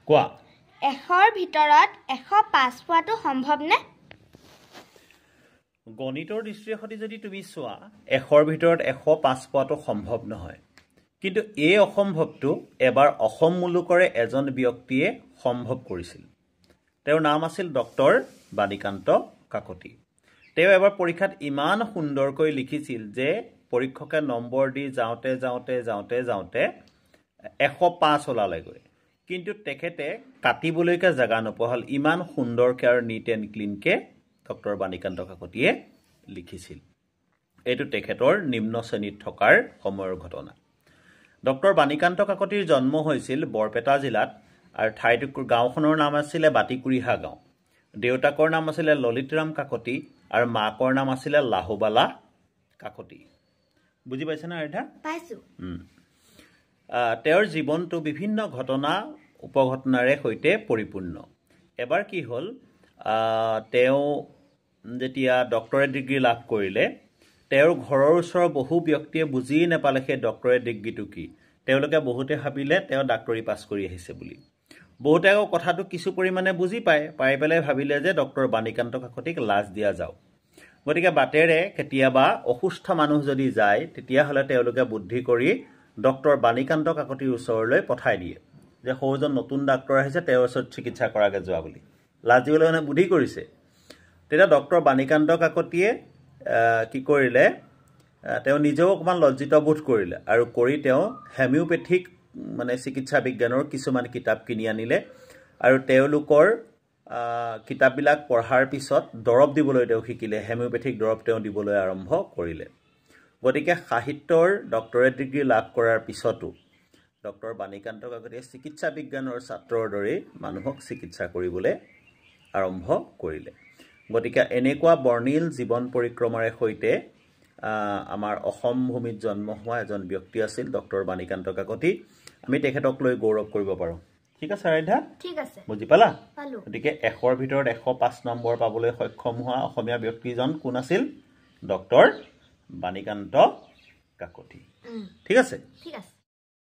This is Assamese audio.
কোৱা 100ৰ ভিতৰত 105 পোৱাটো সম্ভৱ নে গণিতৰ দৃষ্টিৰে যদি তুমি চোৱা 100ৰ ভিতৰত 105 পোৱাটো সম্ভৱ নহয় কিন্তু এই অসম্ভৱটো এবাৰ অসম মুলুকৰে এজন ব্যক্তিয়ে সম্ভৱ কৰিছিল তেওঁৰ নাম আছিল ডক্টৰ বাণীকান্ত কাকতি তেওঁ এবাৰ পৰীক্ষাত ইমান সুন্দৰকৈ লিখিছিল যে পৰীক্ষকে নম্বৰ দি যাওঁতে 105 ওলালেগৈ কিন্তু তেখেতে কাটিবলৈকে জাগা নপহল ইমান সুন্দৰকৈ আৰু নিট এণ্ড ক্লিনকে ডক্টৰ বাণীকান্ত কাকতিয়ে লিখিছিল এইটো তেখেতৰ নিম্ন শ্ৰেণীত থকাৰ সময়ৰ ঘটনা ডক্টৰ বাণীকান্ত কাকতিৰ জন্ম হৈছিল বৰপেটা জিলাত আৰু ঠাইটুকুৰ গাঁওখনৰ নাম আছিল বাটিকুৰিহা গাঁও দেউতাকৰ নাম আছিল ললিতৰাম কাকতি আৰু মাকৰ নাম আছিল লাহুবালা কাকতি বুজি পাইছে না এটা পাইছো তেওঁৰ জীৱনটো বিভিন্ন ঘটনা উপঘটনাৰে সৈতে পৰিপূৰ্ণ এবাৰ কি হ'ল তেওঁ যেতিয়া ডক্টৰেট ডিগ্ৰী লাভ কৰিলে তেওঁৰ ঘৰৰ ওচৰৰ বহু ব্যক্তিয়ে বুজি নাপালে সেই ডক্টৰেট ডিগ্ৰীটো কি তেওঁলোকে বহুতে ভাবিলে তেওঁ ডাক্তৰী পাছ কৰি আহিছে বুলি বহুতে আকৌ কথাটো কিছু পৰিমাণে বুজি পাই পেলাই ভাবিলে যে ডক্টৰ বাণীকান্ত কাকতিক লাজ দিয়া যাওক গতিকে বাটেৰে কেতিয়াবা অসুস্থ মানুহ যদি যায় তেতিয়াহ'লে তেওঁলোকে বুদ্ধি কৰি ডক্টৰ বাণীকান্ত কাকতিৰ ওচৰলৈ পঠাই দিয়ে যে সৌজন নতুন ডাক্তৰ আহিছে তেওঁৰ ওচৰত চিকিৎসা কৰাগে যোৱা বুলি লাজ দিবলৈ মানে বুদ্ধি কৰিছে তেতিয়া ডক্টৰ বাণীকান্ত কাকতিয়ে কি কৰিলে তেওঁ নিজেও অকমান লজ্জিত বোধ কৰিলে আৰু কৰি তেওঁ হেমিওপেথিক মানে চিকিৎসা বিজ্ঞানৰ কিছুমান কিতাপ কিনি আনিলে আৰু তেওঁলোকৰ কিতাপবিলাক পঢ়াৰ পিছত দৰব দিবলৈ তেওঁ শিকিলে হেমিওপেথিক দৰব তেওঁ দিবলৈ আৰম্ভ কৰিলে গতিকে সাহিত্যৰ ডক্টৰেট ডিগ্ৰী লাভ কৰাৰ পিছতো ডক্টৰ বাণীকান্ত কাকতিয়ে চিকিৎসা বিজ্ঞানৰ ছাত্ৰৰ দৰে মানুহক চিকিৎসা কৰিবলৈ আৰম্ভ কৰিলে গতিকে এনেকুৱা বৰ্ণিল জীৱন পৰিক্ৰমাৰে সৈতে আমাৰ অসম ভূমিত জন্ম হোৱা এজন ব্যক্তি আছিল ডক্টৰ বাণীকান্ত কাকতি আমি তেখেতক লৈ গৌৰৱ কৰিব পাৰো ঠিক আছে ৰাইধা ঠিক আছে বুজি পালা পালো গতিকে 100ৰ ভিতৰত 105 নম্বৰ পাবলৈ সক্ষম হোৱা অসমীয়া ব্যক্তিজন কোন আছিল ডক্টৰ বাণীকান্ত কাকতি ঠিক আছে